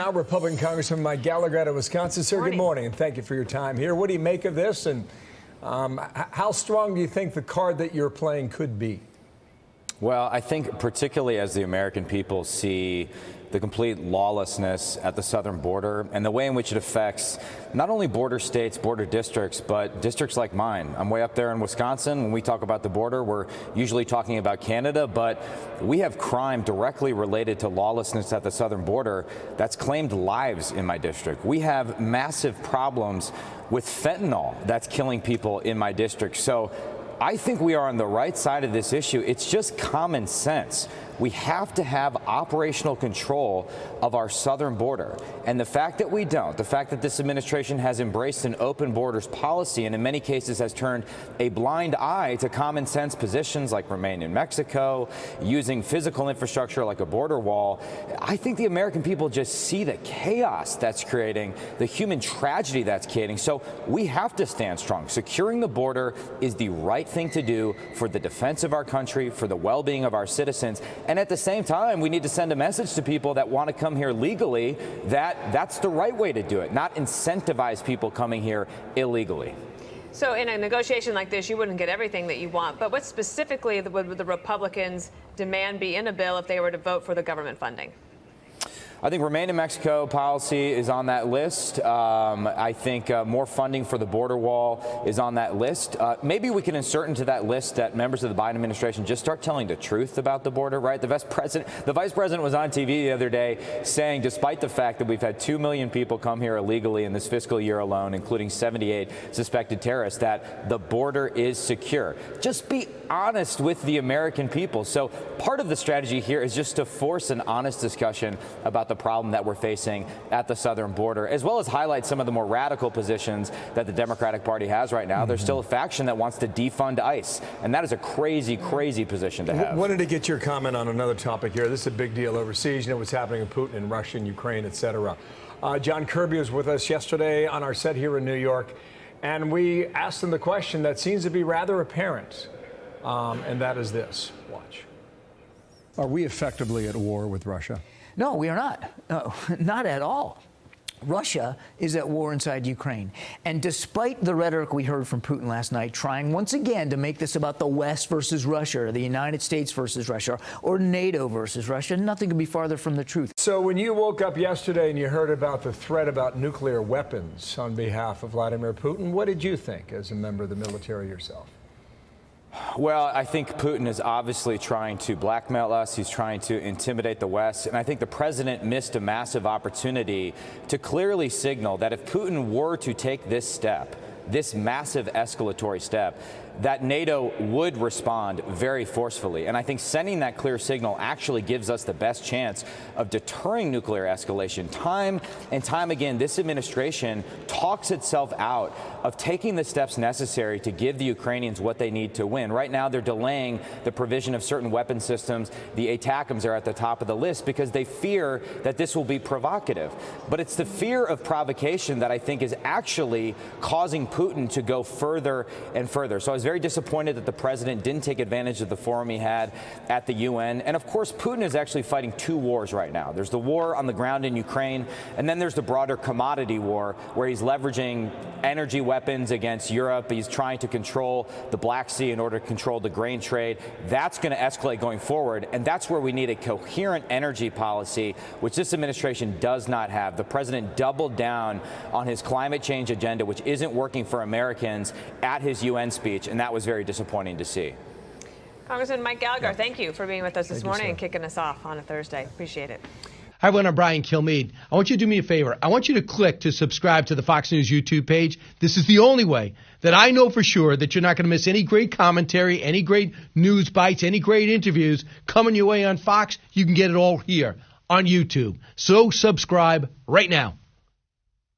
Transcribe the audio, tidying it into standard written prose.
now Republican Congressman Mike Gallagher out of Wisconsin. Sir, good morning, and thank you for your time here. What do you make of this, and how strong do you think the card that you're playing could be? Well, I think particularly as the American people see the complete lawlessness at the southern border and the way in which it affects not only border states, border districts, but districts like mine. I'm way up there in Wisconsin. When we talk about the border, we're usually talking about Canada, but we have crime directly related to lawlessness at the southern border that's claimed lives in my district. We have massive problems with fentanyl that's killing people in my district. So I think we are on the right side of this issue. It's just common sense. We have to have operational control of our southern border. And the fact that we don't, the fact that this administration has embraced an open borders policy and in many cases has turned a blind eye to common sense positions like remain in Mexico, using physical infrastructure like a border wall, I think the American people just see the chaos that's creating, the human tragedy that's creating. So we have to stand strong. Securing the border is the right thing to do for the defense of our country, for the well-being of our citizens. And at the same time, we need to send a message to people that want to come here legally that that's the right way to do it, not incentivize people coming here illegally. So in a negotiation like this, you wouldn't get everything that you want, but what specifically would the Republicans demand be in a bill if they were to vote for the government funding? I think Remain in Mexico policy is on that list. I think more funding for the border wall is on that list. Maybe we can insert into that list that members of the Biden administration just start telling the truth about the border, right? The vice president was on TV the other day saying, despite the fact that we've had 2 million people come here illegally in this fiscal year alone, including 78 suspected terrorists, that the border is secure. Just be honest with the American people. So part of the strategy here is just to force an honest discussion about the problem that we're facing at the southern border, as well as highlight some of the more radical positions that the Democratic Party has right now. There's still a faction that wants to defund ICE, and that is a crazy, crazy position to have. Wanted to get your comment on another topic here. This is a big deal overseas. You know what's happening in Putin and Russia and Ukraine, et cetera. John Kirby was with us yesterday on our set here in New York, and we asked him the question that seems to be rather apparent, and that is this. Watch. Are we effectively at war with Russia? No, we are not. No, not at all. Russia is at war inside Ukraine. And despite the rhetoric we heard from Putin last night, trying once again to make this about the West versus Russia, or the United States versus Russia, or NATO versus Russia, nothing could be farther from the truth. So when you woke up yesterday and you heard about the threat about nuclear weapons on behalf of Vladimir Putin, what did you think as a member of the military yourself? Well, I think Putin is obviously trying to blackmail us. He's trying to intimidate the West. And I think the president missed a massive opportunity to clearly signal that if Putin were to take this step, this massive escalatory step, that NATO would respond very forcefully. And I think sending that clear signal actually gives us the best chance of deterring nuclear escalation. Time and time again, this administration talks itself out of taking the steps necessary to give the Ukrainians what they need to win. Right now, they're delaying the provision of certain weapon systems. The ATACMS are at the top of the list because they fear that this will be provocative. But it's the fear of provocation that I think is actually causing Putin to go further and further. So I was very disappointed that the president didn't take advantage of the forum he had at the UN. And of course, Putin is actually fighting two wars right now. There's the war on the ground in Ukraine, and then there's the broader commodity war where he's leveraging energy weapons against Europe. He's trying to control the Black Sea in order to control the grain trade. That's going to escalate going forward, and that's where we need a coherent energy policy, which this administration does not have. The president doubled down on his climate change agenda, which isn't working for Americans, at his UN speech, and that was very disappointing to see. Congressman Mike Gallagher, thank you for being with us this morning and kicking us off on a Thursday. Appreciate it. Hi, everyone. I'm Brian Kilmeade. I want you to do me a favor. I want you to click to subscribe to the Fox News YouTube page. This is the only way that I know for sure that you're not going to miss any great commentary, any great news bites, any great interviews coming your way on Fox. You can get it all here on YouTube. So subscribe right now.